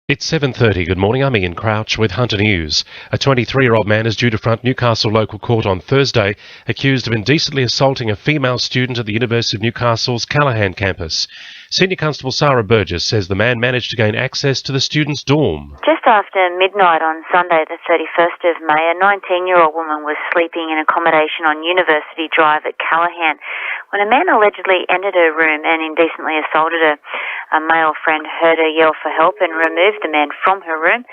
It's 7:30. Good morning. I'm Ian Crouch with Hunter News. A 23-year-old man is due to front Newcastle local court on Thursday, accused of indecently assaulting a female student at the University of Newcastle's Callaghan campus. Senior Constable Sarah Burgess says the man managed to gain access to the student's dorm. Just after midnight on Sunday the 31st of May, a 19-year-old woman was sleeping in accommodation on University Drive at Callaghan when a man allegedly entered her room and indecently assaulted her. A male friend heard her yell for help and removed the man from her room.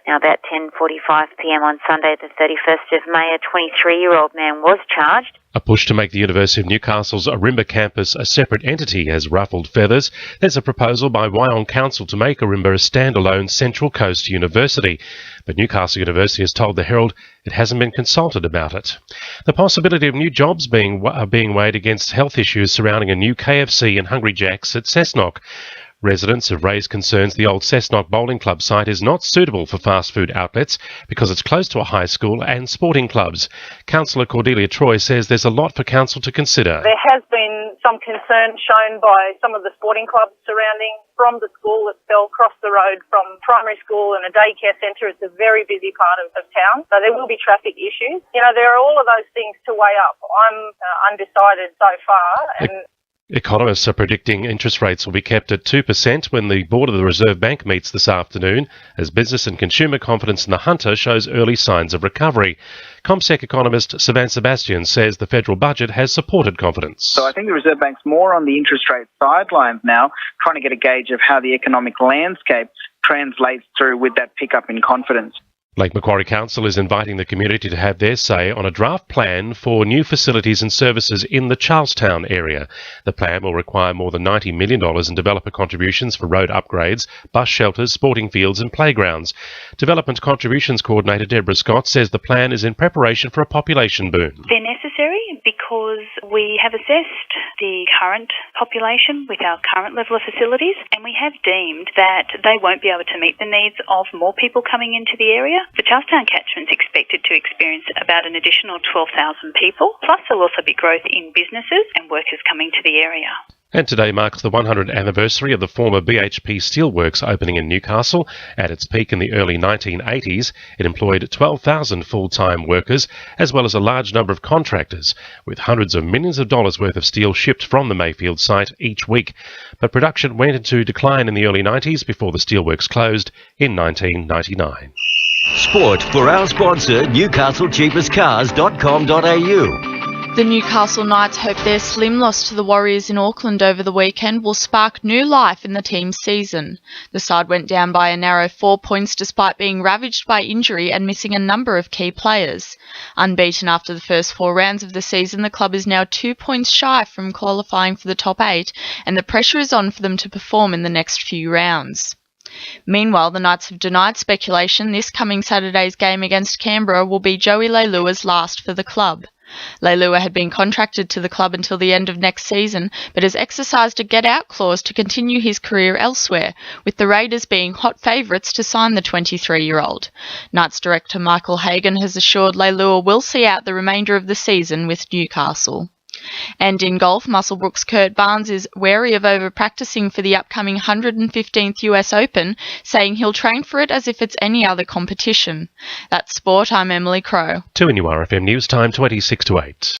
Now, about 10:45pm on Sunday the 31st of May, a 23-year-old man was charged. A push to make the University of Newcastle's Ourimbah campus a separate entity has ruffled feathers. There's a proposal by Wyong Council to make Ourimbah a standalone Central Coast university. But Newcastle University has told the Herald it hasn't been consulted about it. The possibility of new jobs being weighed against health issues surrounding a new KFC and Hungry Jack's at Cessnock. Residents have raised concerns the old Cessnock Bowling Club site is not suitable for fast food outlets because it's close to a high school and sporting clubs. Councillor Cordelia Troy says there's a lot for council to consider. There has been some concern shown by some of the sporting clubs surrounding from the school itself, across the road from primary school and a daycare centre. It's a very busy part of town, so there will be traffic issues. You know, there are all of those things to weigh up. I'm undecided so far, and economists are predicting interest rates will be kept at 2% when the Board of the Reserve Bank meets this afternoon, as business and consumer confidence in the Hunter shows early signs of recovery. CommSec economist Savan Sebastian says the federal budget has supported confidence. So I think the Reserve Bank's more on the interest rate sidelines now, trying to get a gauge of how the economic landscape translates through with that pickup in confidence. Lake Macquarie Council is inviting the community to have their say on a draft plan for new facilities and services in the Charlestown area. The plan will require more than $90 million in developer contributions for road upgrades, bus shelters, sporting fields and playgrounds. Development Contributions Coordinator Deborah Scott says the plan is in preparation for a population boom. They're necessary because we have assessed the current population with our current level of facilities, and we have deemed that they won't be able to meet the needs of more people coming into the area. The Charlestown catchment is expected to experience about an additional 12,000 people, plus there will also be growth in businesses and workers coming to the area. And today marks the 100th anniversary of the former BHP Steelworks opening in Newcastle. At its peak in the early 1980s, it employed 12,000 full-time workers, as well as a large number of contractors, with hundreds of millions of dollars worth of steel shipped from the Mayfield site each week. But production went into decline in the early 90s before the steelworks closed in 1999. Sport for our sponsor, newcastlecheapestcars.com.au. The Newcastle Knights hope their slim loss to the Warriors in Auckland over the weekend will spark new life in the team's season. The side went down by a narrow 4 points despite being ravaged by injury and missing a number of key players. Unbeaten after the first 4 rounds of the season, the club is now 2 points shy from qualifying for the top 8, and the pressure is on for them to perform in the next few rounds. Meanwhile, the Knights have denied speculation this coming Saturday's game against Canberra will be Joey Leilua's last for the club. Leilua had been contracted to the club until the end of next season, but has exercised a get-out clause to continue his career elsewhere, with the Raiders being hot favourites to sign the 23-year-old. Knights director Michael Hagan has assured Leilua will see out the remainder of the season with Newcastle. And in golf, Musselbrook's Kurt Barnes is wary of over-practicing for the upcoming 115th US Open, saying he'll train for it as if it's any other competition. That's sport. I'm Emily Crow. 2 NURFM News Time 26 to 8.